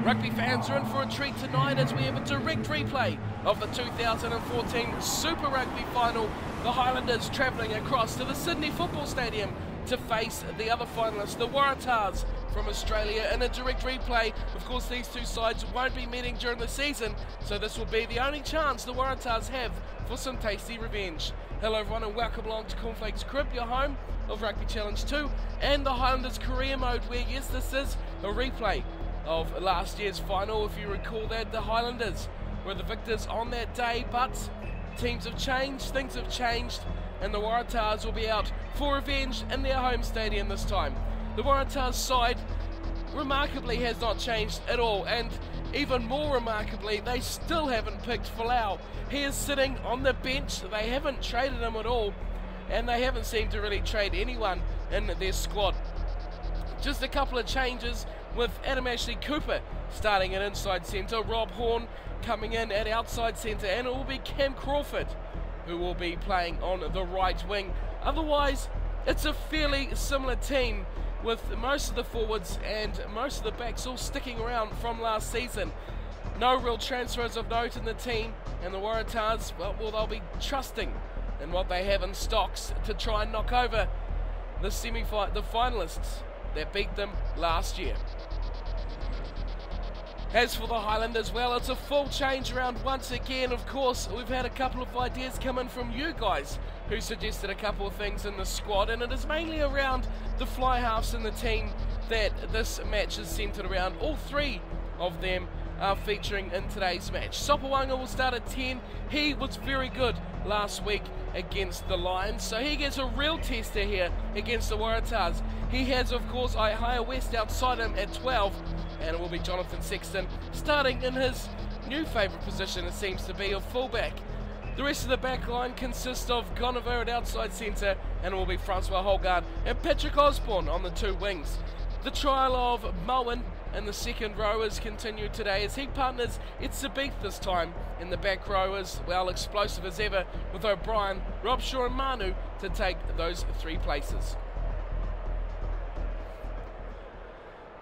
Rugby fans are in for a treat tonight as we have a direct replay of the 2014 Super Rugby final. The Highlanders travelling across to the Sydney Football Stadium to face the other finalists, the Waratahs from Australia, in a direct replay. Of course, these two sides won't be meeting during the season, so this will be the only chance the Waratahs have for some tasty revenge. Hello everyone and welcome along to Cornflakes Crib, your home of Rugby Challenge 2 and the Highlanders career mode, where yes, this is a replay of last year's final. If you recall that, the Highlanders were the victors on that day, but teams have changed, things have changed, and the Waratahs will be out for revenge in their home stadium this time. The Waratahs side remarkably has not changed at all, and even more remarkably, they still haven't picked Folau. He is sitting on the bench. They haven't traded him at all, and they haven't seemed to really trade anyone in their squad. Just a couple of changes, with Adam Ashley Cooper starting at inside centre, Rob Horne coming in at outside centre, and it will be Cam Crawford who will be playing on the right wing. Otherwise, it's a fairly similar team, with most of the forwards and most of the backs all sticking around from last season. No real transfers of note in the team, and the Waratahs, well, they'll be trusting in what they have in stocks to try and knock over the finalists that beat them last year. As for the Highlanders, well, it's a full change around once again. Of course, we've had a couple of ideas come in from you guys who suggested a couple of things in the squad, and it is mainly around the fly halves in the team that this match is centred around. All three of them are featuring in today's match. Sopawanga will start at 10. He was very good last week against the Lions, so he gets a real tester here against the Waratahs. He has, of course, Ihaya West outside him at 12, and it will be Jonathan Sexton starting in his new favourite position, it seems to be, of fullback. The rest of the back line consists of Gonover at outside centre, and it will be Francois Holgard and Patrick Osborne on the two wings. The trial of Moen in the second row is continued today as he partners Itzabeth this time in the back row, as well explosive as ever, with O'Brien, Robshaw and Manu to take those three places.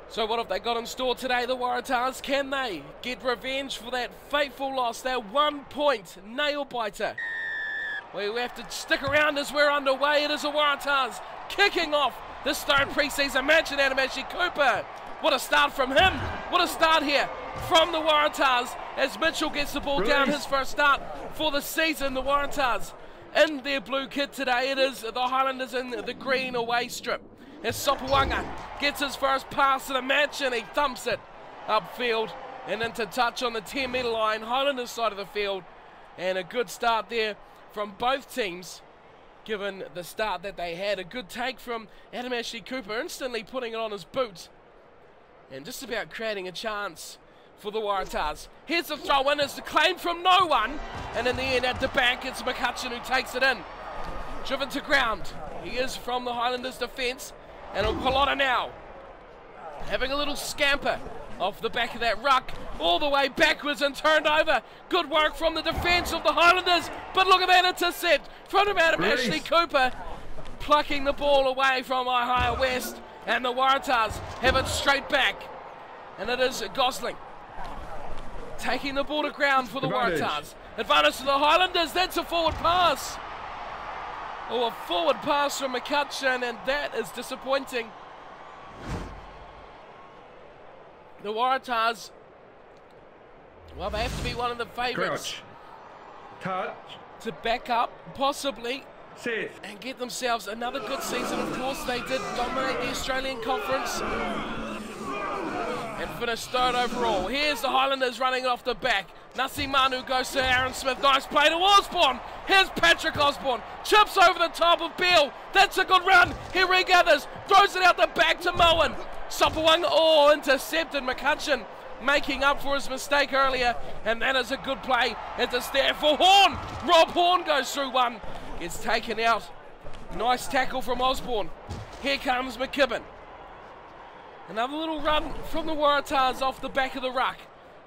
So what have they got in store today, the Waratahs? Can they get revenge for that fateful loss, that 1 point nail-biter? We have to stick around as we're underway. It is the Waratahs kicking off this third pre-season match, and Adam Ashley Cooper. What a start from him. What a start here from the Waratahs as Mitchell gets the ball down, his first start for the season. The Waratahs in their blue kit today. It is the Highlanders in the green away strip. As Sopawanga gets his first pass of the match, and he thumps it upfield and into touch on the 10-metre line, Highlanders side of the field. And a good start there from both teams, given the start that they had. A good take from Adam Ashley Cooper, instantly putting it on his boot and just about creating a chance for the Waratahs. Here's the throw in, it's the claim from no one, and in the end at the back it's McCutcheon who takes it in. Driven to ground, he is from the Highlanders defence, and Pallotta now having a little scamper off the back of that ruck, all the way backwards and turned over. Good work from the defence of the Highlanders, but look at that intercept from Adam Ashley Cooper, plucking the ball away from Ihaya West, and the Waratahs have it straight back, and it is Gosling taking the ball to ground for the Waratahs. Advantage to the Highlanders. That's a forward pass. Oh, a forward pass from McCutcheon, and that is disappointing. The Waratahs, well, they have to be one of the favourites to back up, possibly, and get themselves another good season. Of course, they did dominate the Australian Conference and finished third overall. Here's the Highlanders running off the back. Nasi Manu goes to Aaron Smith. Nice play to Osborne. Here's Patrick Osborne. Chips over the top of Beale. That's a good run. He regathers. Throws it out the back to Moen. Sopawanga, intercepted. McCutcheon making up for his mistake earlier. And that is a good play. It's there for Horne. Rob Horne goes through one. Gets taken out. Nice tackle from Osborne. Here comes McKibben. Another little run from the Waratahs off the back of the ruck.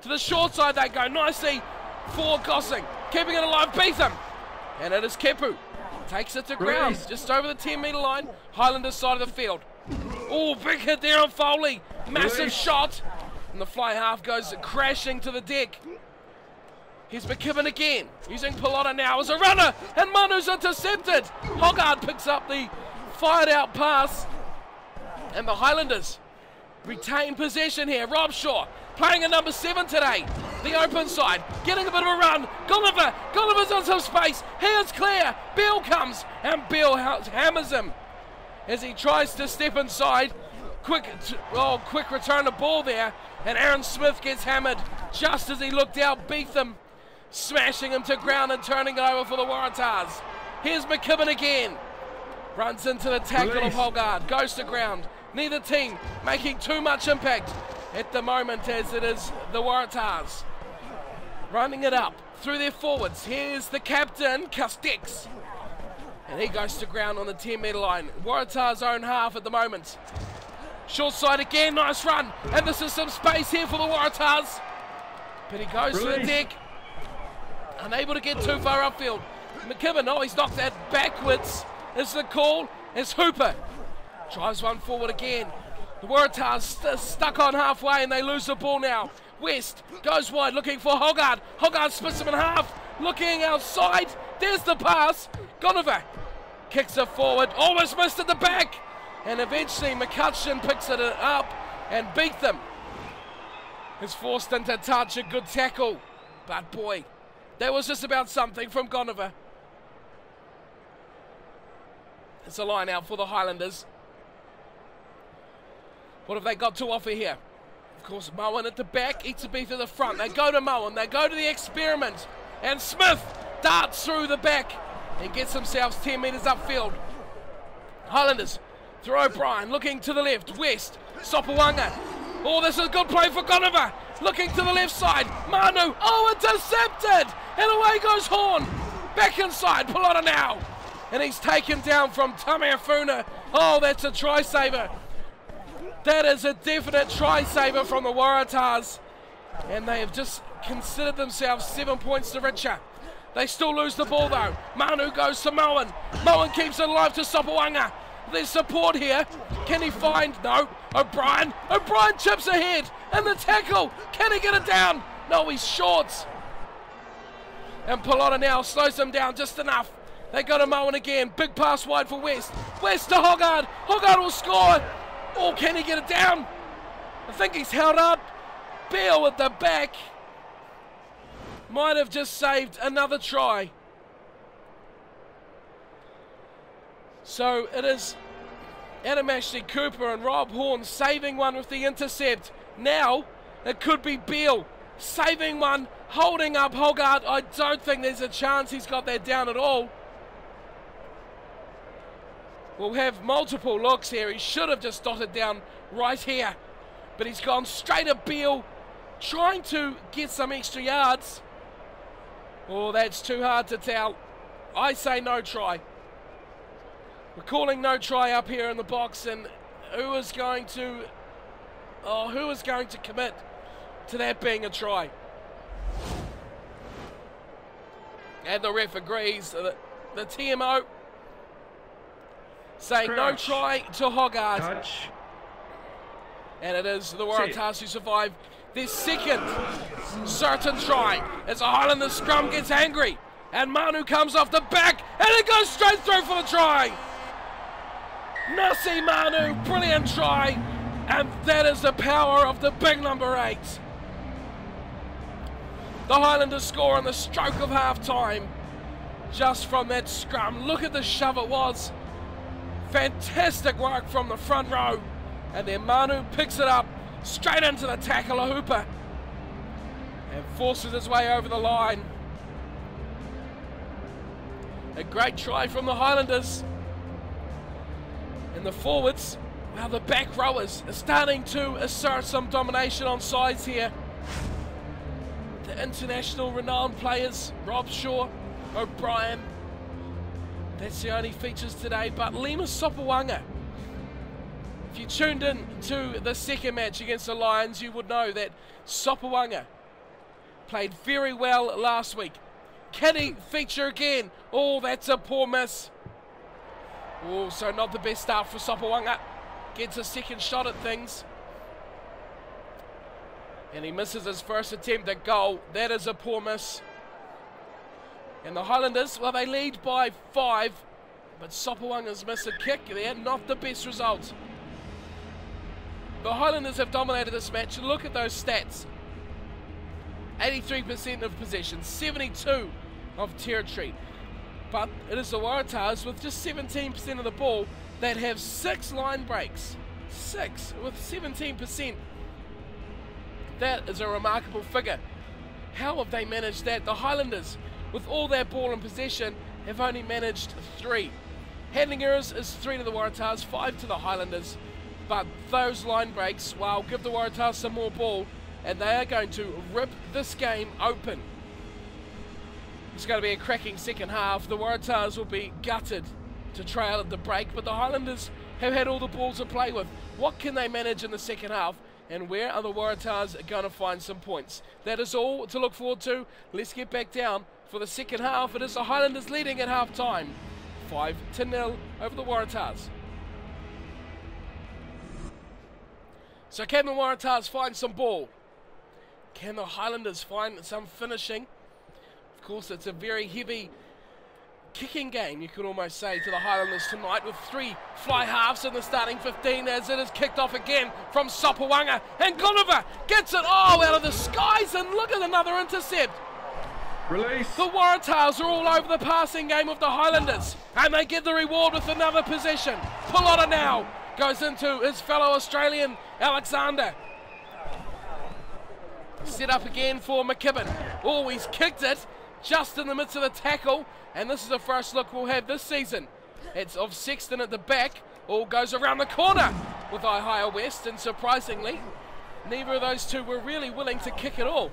To the short side they go nicely for Gosling. Keeping it alive, Beetham. And it is Kepu. Takes it to ground, just over the 10-metre line. Highlanders side of the field. Oh, big hit there on Foley. Massive shot. And the fly half goes crashing to the deck. Here's McKibben again, using Pilota now as a runner, and Manu's intercepted. Hoggard picks up the fired out pass, and the Highlanders retain possession here. Rob Shaw playing at number 7 today. The open side, getting a bit of a run. Gulliver's on some space. He is clear. Beale comes, and Beale hammers him as he tries to step inside. Quick return of ball there, and Aaron Smith gets hammered just as he looked out Beetham, smashing him to ground and turning it over for the Waratahs. Here's McKibben again. Runs into the tackle of Hoggard, goes to ground. Neither team making too much impact at the moment, as it is the Waratahs running it up through their forwards. Here's the captain, Castex, and he goes to ground on the 10-metre line. Waratahs' own half at the moment. Short side again, nice run, and this is some space here for the Waratahs, but he goes to the deck, unable to get too far upfield. McKibben, oh, he's knocked that backwards, is the call, as Hooper drives one forward again. The Waratahs stuck on halfway, and they lose the ball now. West goes wide, looking for Hoggard. Hoggard splits him in half, looking outside. There's the pass. Gulliver kicks it forward, almost missed at the back, and eventually McCutcheon picks it up, and Beetham is forced into touch. A good tackle, but boy, that was just about something from Gulliver. It's a line out for the Highlanders. What have they got to offer here? Of course, Moen at the back, Itabeith at the front. They go to Moen, they go to the experiment, and Smith darts through the back and gets themselves 10 metres upfield. Highlanders through O'Brien, looking to the left. West, Sopawanga. Oh, this is a good play for Gulliver. Looking to the left side. Manu, oh, intercepted! And away goes Horn. Back inside, Pilota now. And he's taken down from Tameafuna. Oh, that's a try saver. That is a definite try saver from the Waratahs. And they have just considered themselves 7 points to richer. They still lose the ball though. Manu goes to Moen. Moen keeps it alive to Sopawanga. There's support here. Can he find? No. O'Brien. O'Brien chips ahead. And the tackle. Can he get it down? No, he's short. And Pilota now slows him down just enough. They go to Moen again. Big pass wide for West. West to Hoggard. Hoggard will score. Oh, can he get it down? I think he's held up. Beale at the back. Might have just saved another try. So it is Adam Ashley Cooper and Rob Horn saving one with the intercept. Now it could be Beale saving one, holding up Hoggard. I don't think there's a chance he's got that down at all. We'll have multiple looks here. He should have just dotted down right here, but he's gone straight at Beale, trying to get some extra yards. Oh, that's too hard to tell. I say no try. We're calling no try up here in the box, and who is going to commit to that being a try? And the ref agrees. The TMO saying no try to Hoggard. Touch. And it is the Waratahs who survive their second certain try as the Highlanders scrum gets angry. And Manu comes off the back, and it goes straight through for the try. Nasi Manu, brilliant try. And that is the power of the big number 8. The Highlanders score on the stroke of half-time just from that scrum. Look at the shove it was. Fantastic work from the front row. And then Manu picks it up straight into the tackle of Hooper and forces his way over the line. A great try from the Highlanders. And the forwards, well, the back rowers are starting to assert some domination on sides here. The international renowned players, Rob Shaw, O'Brien, that's the only features today, but Lima Sopawanga. If you tuned in to the second match against the Lions, you would know that Sopawanga played very well last week. Can he feature again? Oh, that's a poor miss. Oh, so not the best start for Sopawanga. Gets a second shot at things. And he misses his first attempt at goal. That is a poor miss. And the Highlanders, well, they lead by 5. But Sopoanga's missed a kick there. Not the best result. The Highlanders have dominated this match. Look at those stats. 83% of possession. 72 of territory. But it is the Waratahs with just 17% of the ball that have 6 line breaks. 6 with 17%. That is a remarkable figure. How have they managed that? The Highlanders, with all their ball in possession, have only managed 3. Handling errors is 3 to the Waratahs, 5 to the Highlanders. But those line breaks, well, give the Waratahs some more ball, and they are going to rip this game open. It's going to be a cracking second half. The Waratahs will be gutted to trail at the break, but the Highlanders have had all the ball to play with. What can they manage in the second half? And where are the Waratahs going to find some points? That is all to look forward to. Let's get back down for the second half. It is the Highlanders leading at half time. 5-0 over the Waratahs. So can the Waratahs find some ball? Can the Highlanders find some finishing? Of course, it's a very heavy kicking game, you could almost say, to the Highlanders tonight, with 3 fly halves in the starting 15 as it is kicked off again from Sopoanga, and Gulliver gets it out of the skies, and look at another intercept. Release. The Waratahs are all over the passing game of the Highlanders, and they get the reward with another possession. Pilota now goes into his fellow Australian Alexander. Set up again for McKibben. Oh, he's kicked it just in the midst of the tackle, and this is the first look we'll have this season. It's of Sexton at the back. All goes around the corner with Ihia West, and surprisingly, neither of those two were really willing to kick at all.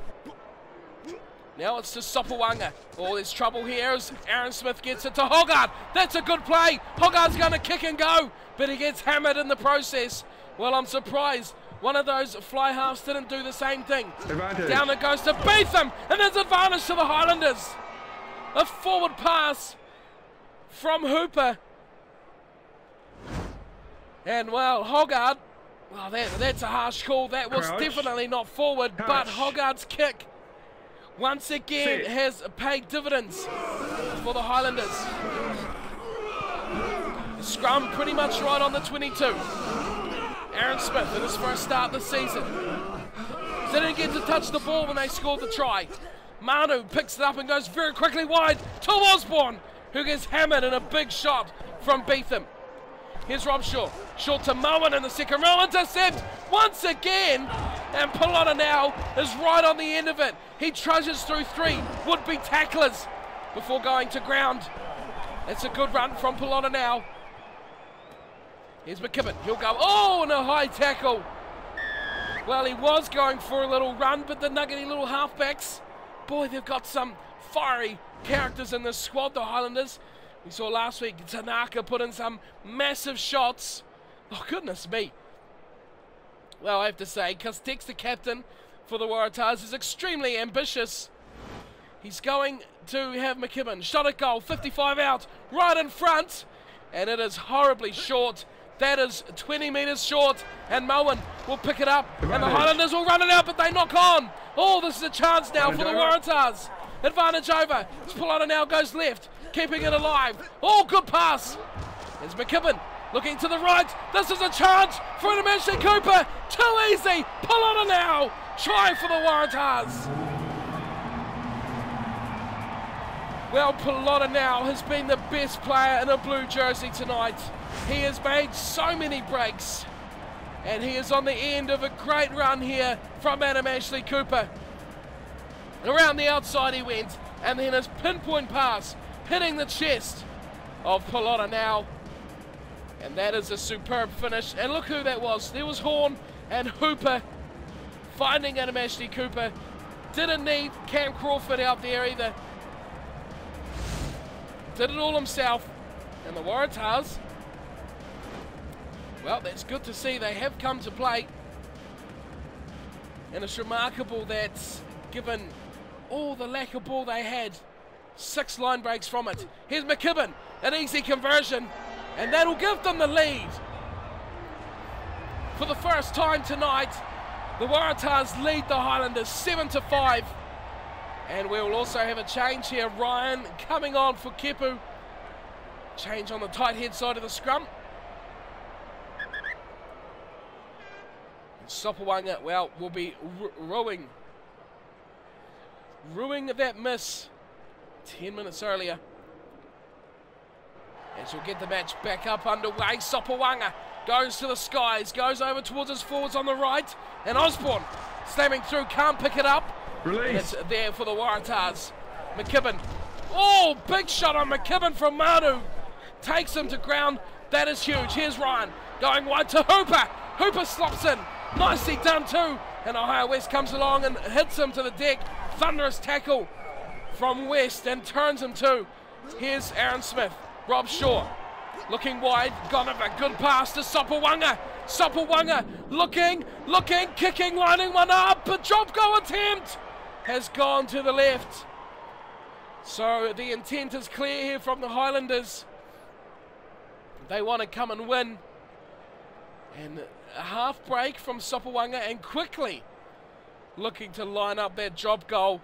Now it's to Sopoanga. Oh, there's trouble here as Aaron Smith gets it to Hoggard. That's a good play. Hoggard's going to kick and go, but he gets hammered in the process. Well, I'm surprised one of those fly halves didn't do the same thing. Advantage. Down it goes to Beetham, and there's advantage to the Highlanders. A forward pass from Hooper. And, well, Hoggard, well, that's a harsh call. That was definitely not forward, but Hoggard's kick once again has paid dividends for the Highlanders. Scrum pretty much right on the 22. Aaron Smith in his first start this season. Didn't get to touch the ball when they scored the try. Manu picks it up and goes very quickly wide to Osborne, who gets hammered in a big shot from Beetham. Here's Rob Shaw. Short to Moen in the second row. Intercept once again. And Pilota now is right on the end of it. He trudges through 3 would-be tacklers before going to ground. It's a good run from Pilota now. Here's McKibben. He'll go, oh, and a high tackle. Well, he was going for a little run, but the nuggety little halfbacks, boy, they've got some fiery characters in this squad, the Highlanders. We saw last week Tanaka put in some massive shots. Oh, goodness me. Well, I have to say, Castex, the captain for the Waratahs, is extremely ambitious. He's going to have McKibben. Shot at goal, 55 out, right in front. And it is horribly short. That is 20 metres short. And Moen will pick it up. And the Highlanders will run it out, but they knock on. Oh, this is a chance now for the Waratahs. Advantage over. Pilota now goes left, keeping it alive. Oh, good pass. There's McKibben looking to the right. This is a chance for Ashley Cooper. Too easy. Pilota now. Try for the Waratahs. Well, Pilota now has been the best player in a blue jersey tonight. He has made so many breaks, and he is on the end of a great run here from Ashley Cooper. Around the outside he went, and then his pinpoint pass hitting the chest of Pilota now. And that is a superb finish. And look who that was. There was Horn and Hooper finding Ashley Cooper. Didn't need Cam Crawford out there either. Did it all himself. And the Waratahs, well, that's good to see. They have come to play. And it's remarkable that, given all the lack of ball they had, 6 line breaks from it. Here's McKibben, an easy conversion, and that'll give them the lead. For the first time tonight, The Waratahs lead the Highlanders 7-5. And we will also have a change here. Ryan coming on for Kepu. Change on the tight head side of the scrum. And Sopawanga, well, will be ruining that miss 10 minutes earlier. And she'll get the match back up underway. Sopawanga goes to the skies, goes over towards his forwards on the right, and Osborne slamming through, can't pick it up. Release. And it's there for the Waratahs. McKibben. Oh, big shot on McKibben from Manu. Takes him to ground. That is huge. Here's Ryan going wide to Hooper. Hooper slops in. Nicely done too. And Ohio West comes along and hits him to the deck. Thunderous tackle from West and turns him too. Here's Aaron Smith. Rob Shaw looking wide. Got a good pass to Sopawanga. Sopawanga looking, kicking, lining one up. But drop goal attempt has gone to the left. So the intent is clear here from the Highlanders. They want to come and win. And a half break from Sopawanga and quickly looking to line up that drop goal.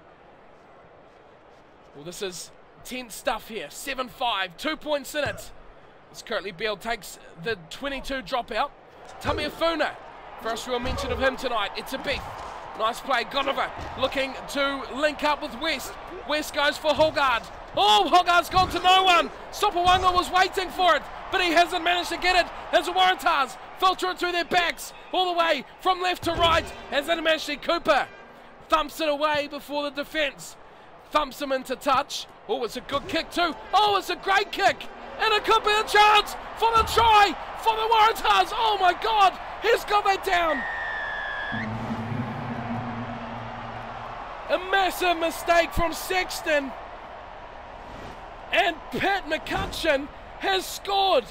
Well, this is tense stuff here. 7-5, 2 points in it. As Kurtley Beale takes the 22 dropout. Tamiafuna, first real mention of him tonight. It's a beef. Nice play. Gonover looking to link up with West. West goes for Hogarth. Oh, Hogarth's gone to no one. Sopawanga was waiting for it, but he hasn't managed to get it. As the Waratahs filter it through their backs all the way from left to right. As Ashley Cooper thumps it away before the defence. Thumps him into touch. Oh, it's a good kick too. Oh, it's a great kick. And it could be a chance for the try for the Waratahs. Oh my God, he's got that down. A massive mistake from Sexton. And Pat McCutcheon has scored.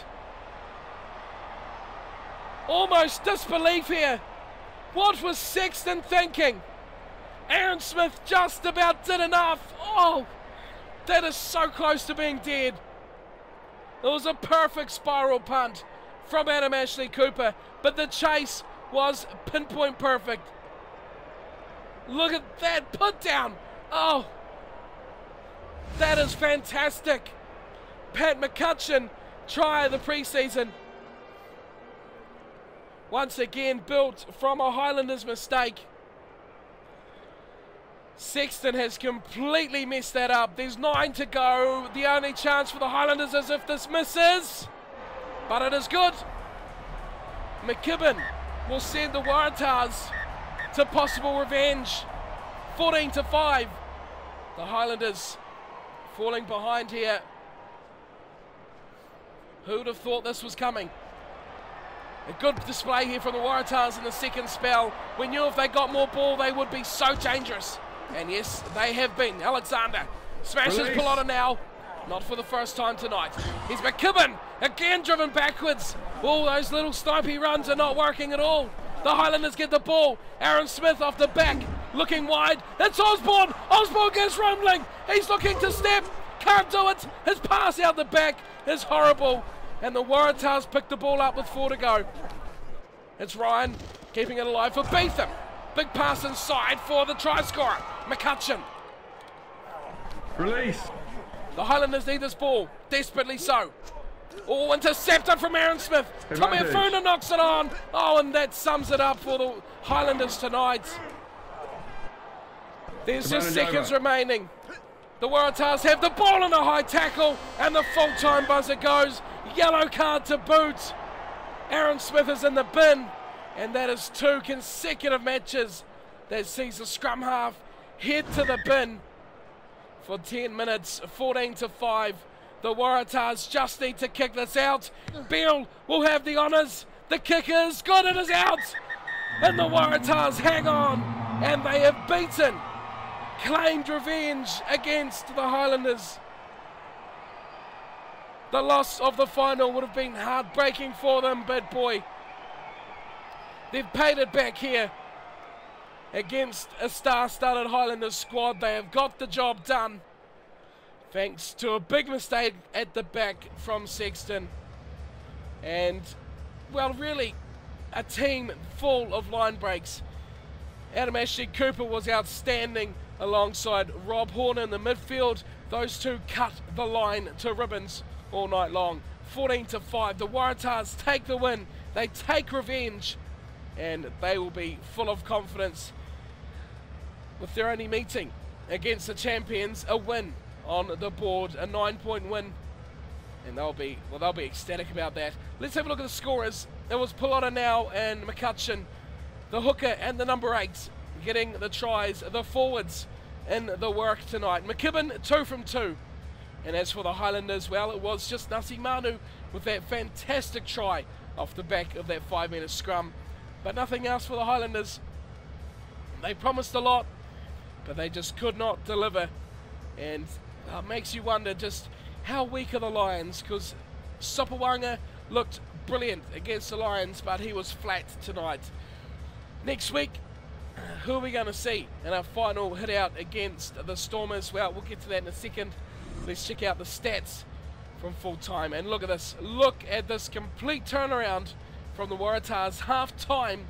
Almost disbelief here. What was Sexton thinking? Aaron Smith just about did enough. Oh, that is so close to being dead. It was a perfect spiral punt from Adam Ashley Cooper, but the chase was pinpoint perfect. Look at that put down. Oh, that is fantastic. Pat McCutcheon, try of the preseason. Once again built from a Highlanders mistake. Sexton has completely messed that up. There's 9 to go. The only chance for the Highlanders is if this misses. But it is good. McKibben will send the Waratahs to possible revenge. 14-5. The Highlanders falling behind here. Who'd have thought this was coming? A good display here from the Waratahs in the second spell. We knew if they got more ball, they would be so dangerous. And yes, they have been. Alexander smashes Pilota now. Not for the first time tonight. Here's McKibben, again driven backwards. Oh, those little snipey runs are not working at all. The Highlanders get the ball. Aaron Smith off the back, looking wide. It's Osborne. Osborne gets rumbling. He's looking to step. Can't do it. His pass out the back is horrible. And the Waratahs pick the ball up with 4 to go. It's Ryan keeping it alive for Beetham. Big pass inside for the try scorer, McCutcheon. Release. The Highlanders need this ball, desperately so. Oh, intercepted from Aaron Smith. Tamiafuna knocks it on. Oh, and that sums it up for the Highlanders tonight. There's just seconds remaining. The Waratahs have the ball in a high tackle, and the full-time buzzer goes. Yellow card to boot. Aaron Smith is in the bin. And that is 2 consecutive matches that sees the scrum half head to the bin for 10 minutes, 14-5. The Waratahs just need to kick this out. Beale will have the honours. The kick is good, it is out. And the Waratahs hang on, and they have beaten, claimed revenge against the Highlanders. The loss of the final would have been heartbreaking for them, but boy, they've paid it back here against a star-studded Highlanders squad. They have got the job done thanks to a big mistake at the back from Sexton. And, well, really, a team full of line breaks. Adam Ashley Cooper was outstanding alongside Rob Horner in the midfield. Those two cut the line to ribbons all night long. 14-5. The Waratahs take the win. They take revenge, and they will be full of confidence with their only meeting against the champions. A win on the board, a 9-point win, and they'll be ecstatic about that. Let's have a look at the scorers. It was Pilota now and McCutcheon, the hooker and the number 8, getting the tries. The forwards in the work tonight. McKibben 2 from 2. And as for the Highlanders, well, it was just Nasi Manu with that fantastic try off the back of that 5-minute scrum. But nothing else for the Highlanders. They promised a lot, but they just could not deliver. And it makes you wonder just how weak are the Lions, because Sopawanga looked brilliant against the Lions, but he was flat tonight. Next week, who are we going to see in our final hit out against the Stormers? Well, we'll get to that in a second. Let's check out the stats from full time. And look at this. Look at this complete turnaround from the Waratahs. Half time,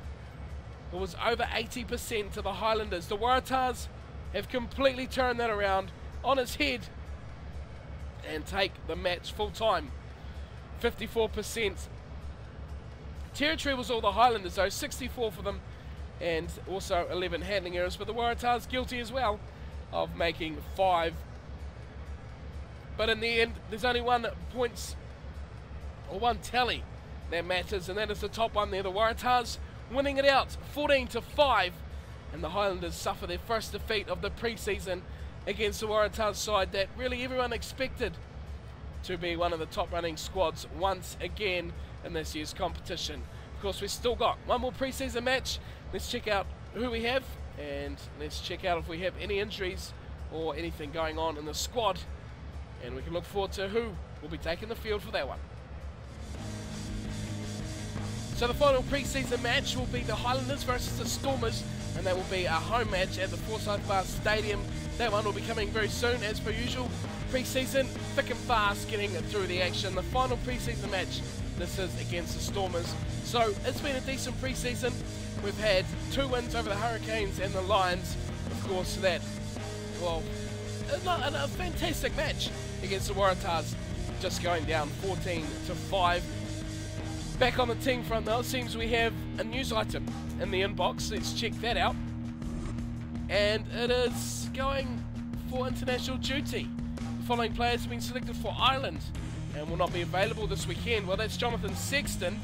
it was over 80% to the Highlanders. The Waratahs have completely turned that around on its head and take the match full time. 54%. Territory was all the Highlanders though, 64 for them, and also 11 handling errors, but the Waratahs guilty as well of making 5. But in the end, there's only 1 points or 1 tally that matters, and that is the top one there. The Waratahs winning it out 14-5, and the Highlanders suffer their first defeat of the pre-season against the Waratahs side that really everyone expected to be one of the top running squads once again in this year's competition. Of course, we've still got 1 more pre-season match. Let's check out who we have, and let's check out if we have any injuries or anything going on in the squad, and we can look forward to who will be taking the field for that one. So the final pre-season match will be the Highlanders versus the Stormers, and that will be a home match at the Forsyth Bar Stadium. That one will be coming very soon, as per usual. Pre-season, thick and fast, getting through the action. The final pre-season match, this is against the Stormers. So it's been a decent pre-season. We've had 2 wins over the Hurricanes and the Lions. Of course, that, well, a fantastic match against the Waratahs, just going down 14-5. Back on the team front though, it seems we have a news item in the inbox. Let's check that out. And it is going for international duty. The following players have been selected for Ireland and will not be available this weekend. Well, that's Jonathan Sexton,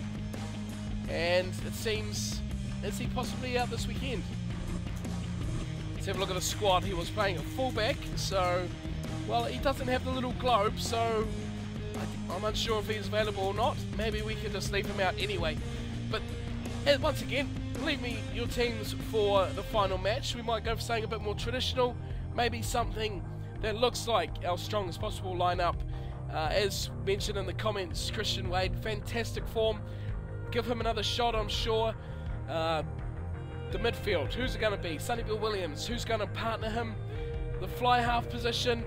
and it seems, is he possibly out this weekend? Let's have a look at the squad. He was playing at fullback, so, well, he doesn't have the little globe, so I'm unsure if he's available or not. Maybe we can just leave him out anyway. But once again, leave me your teams for the final match. We might go for something a bit more traditional, maybe something that looks like our strongest possible lineup. As mentioned in the comments, Christian Wade, fantastic form. Give him another shot, I'm sure. The midfield, who's it going to be? Sonny Bill Williams, who's going to partner him? The fly half position,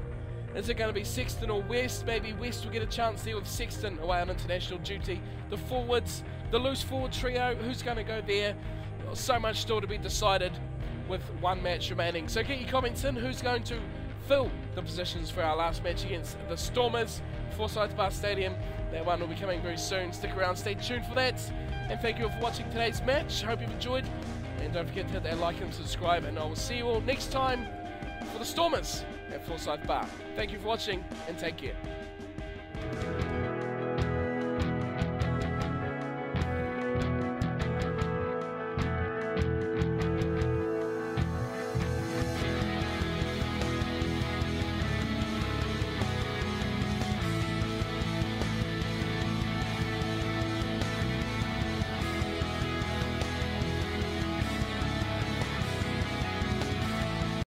is it going to be Sexton or West? Maybe West will get a chance there with Sexton away on international duty. The forwards, the loose forward trio, who's going to go there? So much still to be decided with 1 match remaining. So get your comments in. Who's going to fill the positions for our last match against the Stormers, Forsyth Bar Stadium? That one will be coming very soon. Stick around, stay tuned for that. And thank you all for watching today's match. Hope you've enjoyed. And don't forget to hit that like and subscribe. And I will see you all next time for the Stormers at Forsyth Bar. Thank you for watching, and take care.